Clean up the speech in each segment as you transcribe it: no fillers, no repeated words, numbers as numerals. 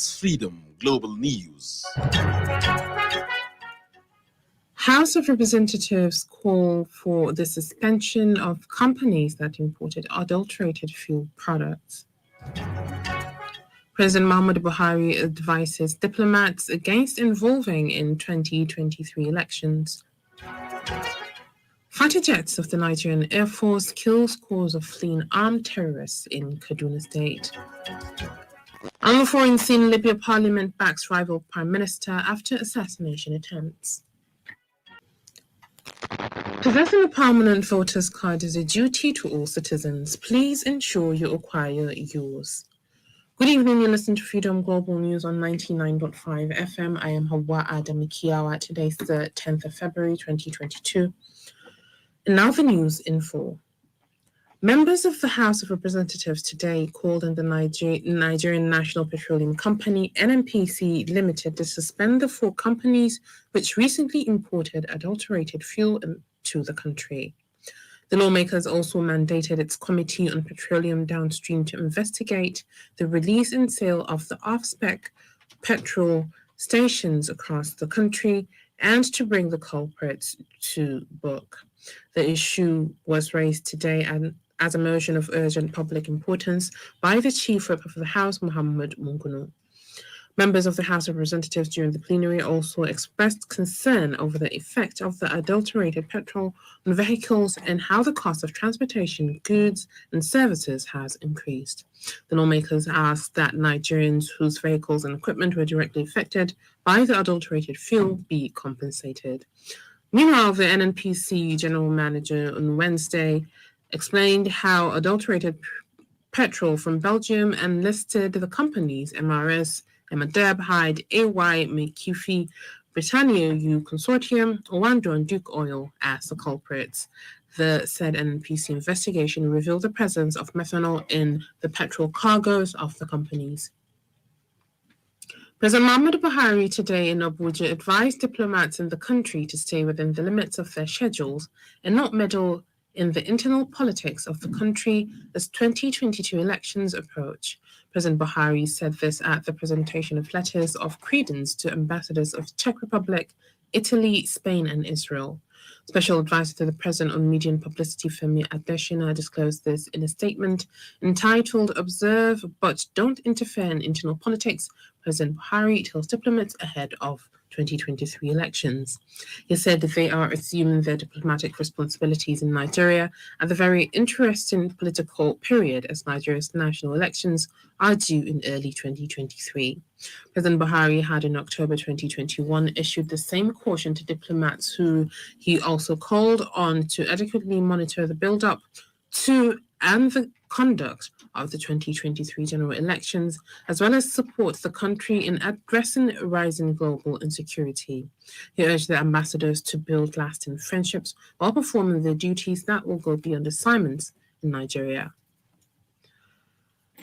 Freedom Global News. House of Representatives call for the suspension of companies that imported adulterated fuel products. President Muhammadu Buhari advises diplomats against involving in 2023 elections. Fighter jets of the Nigerian Air Force kill scores of fleeing armed terrorists in Kaduna State. On the foreign scene, Libya Parliament backs rival Prime Minister after assassination attempts. Possessing a permanent voter's card is a duty to all citizens. Please ensure you acquire yours. Good evening, you listen to Freedom Global News on 99.5 FM. I am Hauwa Adamu Kiyawa. Today's the 10th of February 2022. And now the news in full. Members of the House of Representatives today called on the Nigerian National Petroleum Company, NNPC Limited, to suspend the 4 companies which recently imported adulterated fuel into the country. The lawmakers also mandated its Committee on Petroleum Downstream to investigate the release and sale of the off-spec petrol stations across the country and to bring the culprits to book. The issue was raised today as a motion of urgent public importance by the Chief Whip of the House, Muhammad Mungunu. Members of the House of Representatives during the plenary also expressed concern over the effect of the adulterated petrol on vehicles and how the cost of transportation, goods, and services has increased. The lawmakers asked that Nigerians whose vehicles and equipment were directly affected by the adulterated fuel be compensated. Meanwhile, the NNPC General Manager on Wednesday explained how adulterated petrol from Belgium and listed the companies MRS, Emadeb, Hyde, AY, McKiffy, Britannia U Consortium, Owando, and Duke Oil as the culprits. The said NNPC investigation revealed the presence of methanol in the petrol cargoes of the companies. President Muhammadu Buhari today in Abuja advised diplomats in the country to stay within the limits of their schedules and not meddle in the internal politics of the country as 2022 elections approach. President Buhari said this at the presentation of letters of credence to ambassadors of Czech Republic, Italy, Spain, and Israel. Special advisor to the President on Media and Publicity, Femi Adesina, disclosed this in a statement entitled "Observe but Don't Interfere in Internal Politics." President Buhari tells diplomats ahead of 2023 elections. He said that they are assuming their diplomatic responsibilities in Nigeria at the very interesting political period as Nigeria's national elections are due in early 2023. President Buhari had in October 2021 issued the same caution to diplomats who he also called on to adequately monitor the build-up to and the conduct of the 2023 general elections, as well as support the country in addressing rising global insecurity. He urged the ambassadors to build lasting friendships while performing their duties that will go beyond assignments in Nigeria.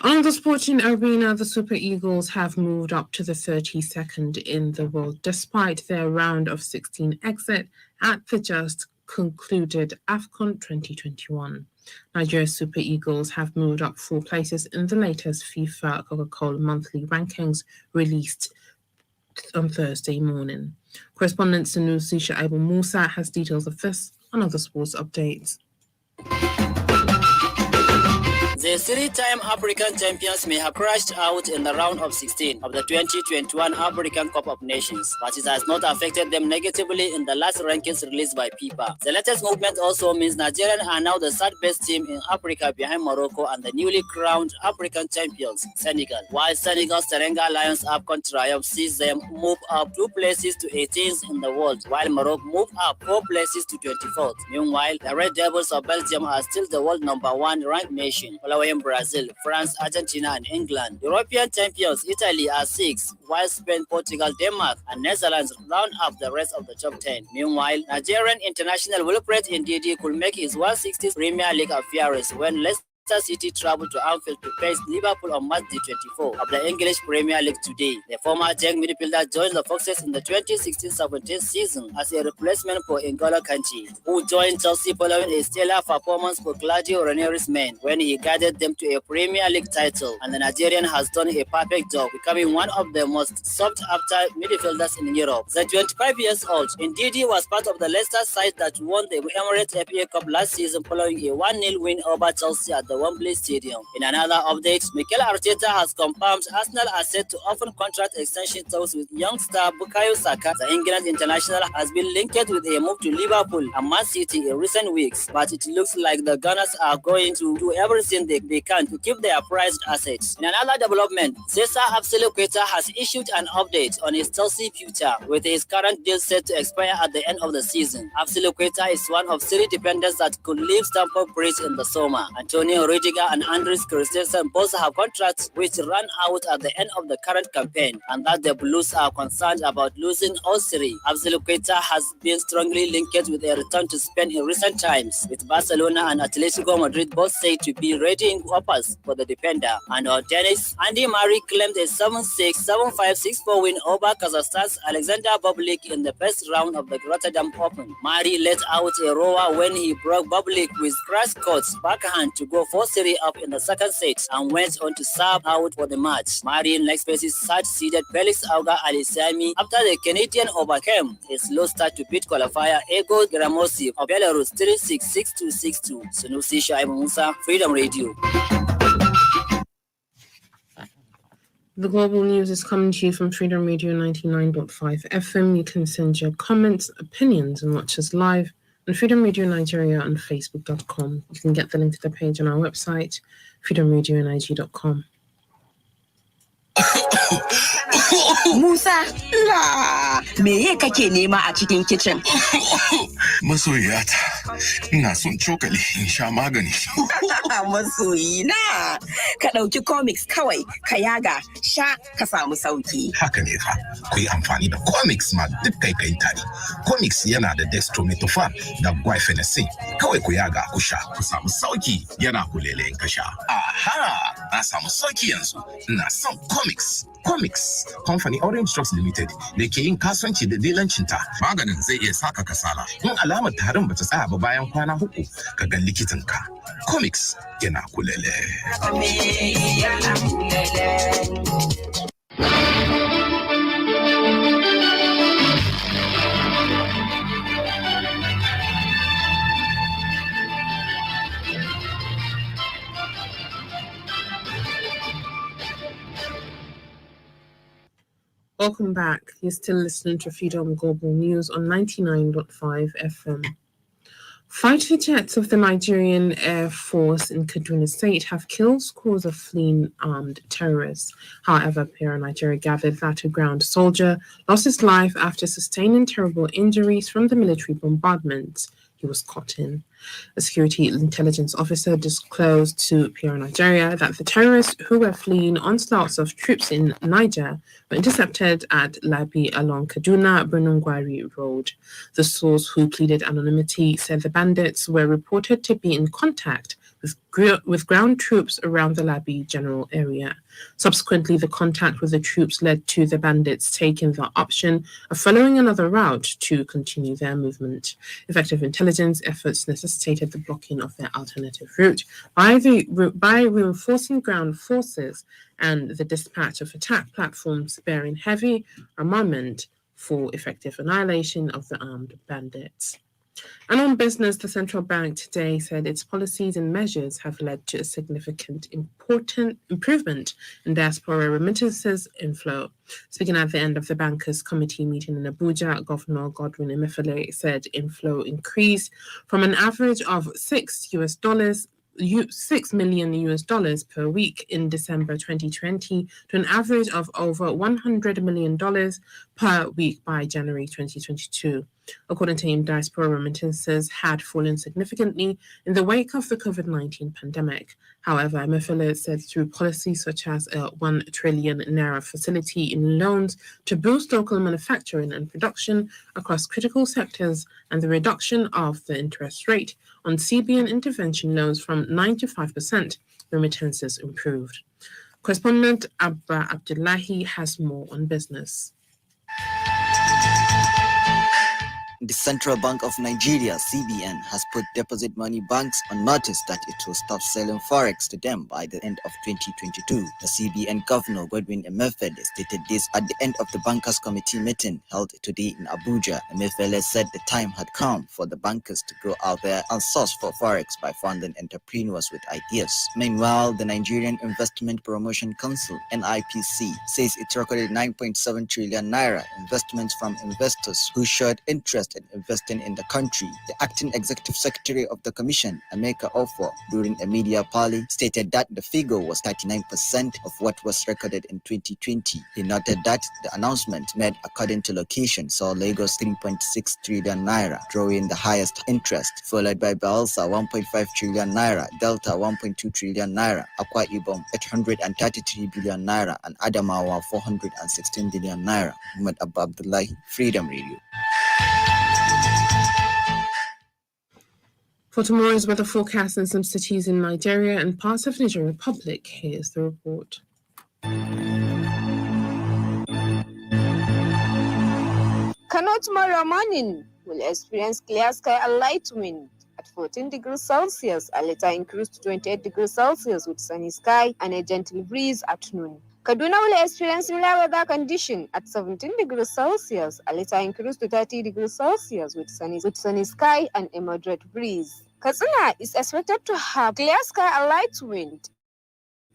On the sporting arena, the Super Eagles have moved up to the 32nd in the world despite their round of 16 exit at the just concluded AFCON 2021. Nigeria's Super Eagles have moved up 4 places in the latest FIFA Coca-Cola monthly rankings released on Thursday morning. Correspondent Sanusi Shaibu Musa has details of this and other sports updates. The 3-time African champions may have crashed out in the round of 16 of the 2021 African Cup of Nations, but it has not affected them negatively in the last rankings released by FIFA. The latest movement also means Nigerians are now the 3rd best team in Africa behind Morocco and the newly crowned African champions, Senegal. While Senegal's Teranga Lions AFCON triumph sees them move up 2 places to 18th in the world, while Morocco moved up 4 places to 24th. Meanwhile, the Red Devils of Belgium are still the world number 1 ranked nation, following Brazil, France, Argentina, and England. European champions Italy are 6th, while Spain, Portugal, Denmark, and Netherlands round up the rest of the top 10. Meanwhile, Nigerian international Wilfred Ndidi could make his 160th Premier League appearance when less City travel to Anfield to face Liverpool on March the 24th of the English Premier League today. The former Genk midfielder joined the Foxes in the 2016-17 season as a replacement for N'Golo Kante, who joined Chelsea following a stellar performance for Claudio Ranieri's men when he guided them to a Premier League title. And the Nigerian has done a perfect job, becoming one of the most sought-after midfielders in Europe. The 25 years old, indeed, he was part of the Leicester side that won the Emirates FA Cup last season following a 1-0 win over Chelsea at the Wembley Stadium. In another update, Mikel Arteta has confirmed Arsenal are set to offer contract extension talks with young star Bukayo Saka. The England international has been linked with a move to Liverpool and Man City in recent weeks, but it looks like the Gunners are going to do everything they can to keep their prized assets. In another development, Cesar Azpilicueta has issued an update on his Chelsea future, with his current deal set to expire at the end of the season. Azpilicueta is one of 3 defenders that could leave Stamford Bridge in the summer. Antonio Rudiger and Andres Christensen both have contracts which run out at the end of the current campaign, and that the Blues are concerned about losing all 3. Azpilicueta has been strongly linked with a return to Spain in recent times, with Barcelona and Atletico Madrid both said to be ready in offers for the defender. And on tennis, Andy Murray claimed a 7-6, 7-5, 6-4 win over Kazakhstan's Alexander Bublik in the first round of the Rotterdam Open. Murray let out a roar when he broke Bublik with crash-court backhand to go 4-3 up in the second set and went on to serve out for the match. Murray next faces third-seeded Felix Auger-Aliassime after the Canadian overcame a slow start to beat qualifier Ego Gramosi of Belarus 3-6, 6-2, 6-2. Sunusi Shaibu Musa, Freedom Radio. The global news is coming to you from Freedom Radio 99.5 FM. You can send your comments, opinions, and watch us live on Freedom Radio Nigeria on Facebook.com. You can get the link to the page on our website, freedomradionig.com. Musa, la me kake nema a cikin kitchen? Masoyiyata, ina son cokali in sha magani. Masoyina, ka ɗauki comics kawai, ka yaga, sha ka samu sauki. Haka ne fa, ku yi amfani da comics ma duk kai tare. Comics yana da dextromethorphan da guaifenesin. Kawai ku yaga ku sha, ku samu sauki yana kulele in ka sha. Aha, na samu sauki yanzu. Ina son comics. Comics, kamfani Orange Drugs Limited da ke yin kasuwanci da dilancinta. Maganin zai iya saka kasala. In alamar tarin bata tsaya ba bayan kwana 3, ka ga likitanka. Comics yana kulele. Welcome back. You're still listening to Freedom Global News on 99.5 FM. Fighter jets of the Nigerian Air Force in Kaduna State have killed scores of fleeing armed terrorists. However, PR Nigeria gathered that a ground soldier lost his life after sustaining terrible injuries from the military bombardment he was caught in. A security intelligence officer disclosed to PR Nigeria that the terrorists who were fleeing onslaughts of troops in Niger were intercepted at Labi along Kaduna-Bunungwari Road. The source, who pleaded anonymity, said the bandits were reported to be in contact with ground troops around the Labi general area. Subsequently, the contact with the troops led to the bandits taking the option of following another route to continue their movement. Effective intelligence efforts necessitated the blocking of their alternative route by reinforcing ground forces and the dispatch of attack platforms bearing heavy armament for effective annihilation of the armed bandits. And on business, the central bank today said its policies and measures have led to a significant improvement in diaspora remittances inflow. Speaking at the end of the bankers' committee meeting in Abuja, Governor Godwin Emefiele said inflow increased from an average of $6 million per week in December 2020 to an average of over $100 million per week by January 2022. According to him, diaspora remittances had fallen significantly in the wake of the COVID-19 pandemic. However, Emefiele said through policies such as a 1 trillion naira facility in loans to boost local manufacturing and production across critical sectors and the reduction of the interest rate on CBN intervention loans from 9 to 5%, remittances improved. Correspondent Abba Abdullahi has more on business. The Central Bank of Nigeria, CBN, has put deposit money banks on notice that it will stop selling forex to them by the end of 2022. The CBN Governor, Godwin Emefiele, stated this at the end of the Bankers Committee meeting held today in Abuja. Emefiele said the time had come for the bankers to go out there and source for forex by funding entrepreneurs with ideas. Meanwhile, the Nigerian Investment Promotion Council, NIPC, says it recorded 9.7 trillion naira investments from investors who showed interest in investing in the country. The acting executive secretary of the commission, Emeka Ofo, during a media parley, stated that the figure was 39% of what was recorded in 2020. He noted that the announcement made according to location saw Lagos 3.6 trillion naira, drawing the highest interest, followed by Bayelsa 1.5 trillion naira, Delta 1.2 trillion naira, Akwa Ibom 833 billion naira, and Adamawa 416 billion naira. Muhammad Abba Abdullahi, Freedom Radio. For tomorrow's weather forecast in some cities in Nigeria and parts of Niger Republic, here's the report. Kano tomorrow morning will experience clear sky and light wind at 14 degrees Celsius, a later increase to 28 degrees Celsius with sunny sky and a gentle breeze at noon. Kaduna will experience similar weather condition at 17 degrees Celsius, a later increase to 30 degrees Celsius with sunny sky and a moderate breeze. Katsina is expected to have clear sky and light wind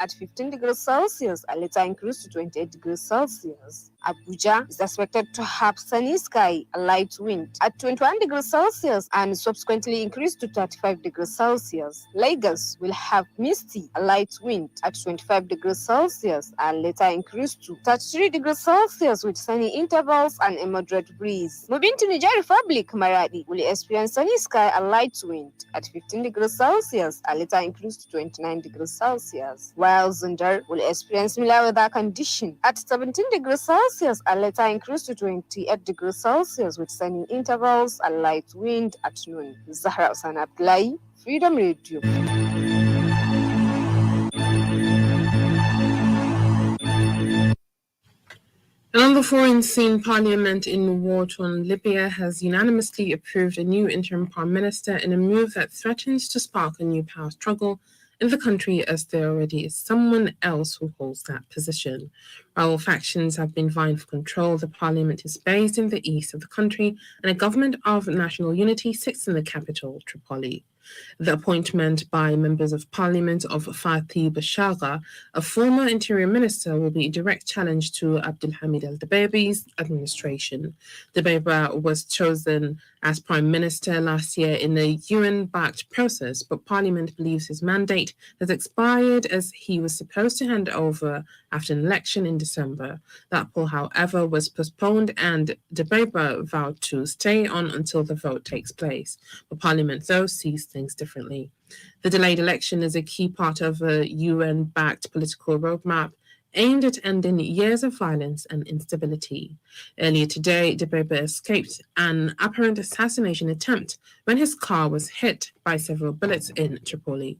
at 15 degrees Celsius, a later increase to 28 degrees Celsius. Abuja is expected to have sunny sky and light wind at 21 degrees Celsius and subsequently increase to 35 degrees Celsius. Lagos will have misty and light wind at 25 degrees Celsius and later increase to 33 degrees Celsius with sunny intervals and a moderate breeze. Moving to Niger Republic, Maradi will experience sunny sky and light wind at 15 degrees Celsius and later increase to 29 degrees Celsius. While Zindar will experience similar weather condition at 17 degrees Celsius and later increase to 28 degrees Celsius with sunny intervals and light wind at noon. Zahra Hussain Abdullahi, Freedom Radio. And on the foreign scene, Parliament in war-torn Libya has unanimously approved a new interim prime minister in a move that threatens to spark a new power struggle in the country, as there already is someone else who holds that position. While all factions have been vying for control, the parliament is based in the east of the country, and a government of national unity sits in the capital, Tripoli. The appointment by members of parliament of Fatih Bashagha, a former interior minister, will be a direct challenge to Abdulhamid al-Dabeibi's administration. Dabeiba was chosen as prime minister last year in a UN-backed process, but parliament believes his mandate has expired as he was supposed to hand over after an election in December. That poll, however, was postponed, and Dabeiba vowed to stay on until the vote takes place. But parliament, though, sees things differently. The delayed election is a key part of a UN-backed political roadmap aimed at ending years of violence and instability. Earlier today, Dabeiba escaped an apparent assassination attempt when his car was hit by several bullets in Tripoli.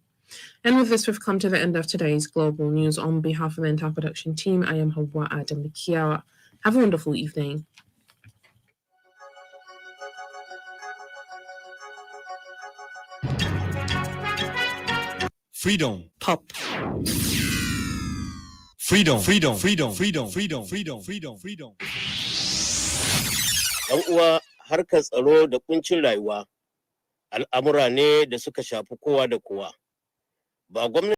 And with this, we've come to the end of today's Global News. On behalf of the entire production team, I am Hauwa Adamu Kiyawa. Have a wonderful evening. Freedom. Pop. Freedom. Freedom. Freedom. Freedom. Freedom. Freedom. Freedom. Freedom. ‘Yan uwa, harkar tsaro da kuncin rayuwa al'amura ne da suka shafi kowa da kowa. Ba gwamnati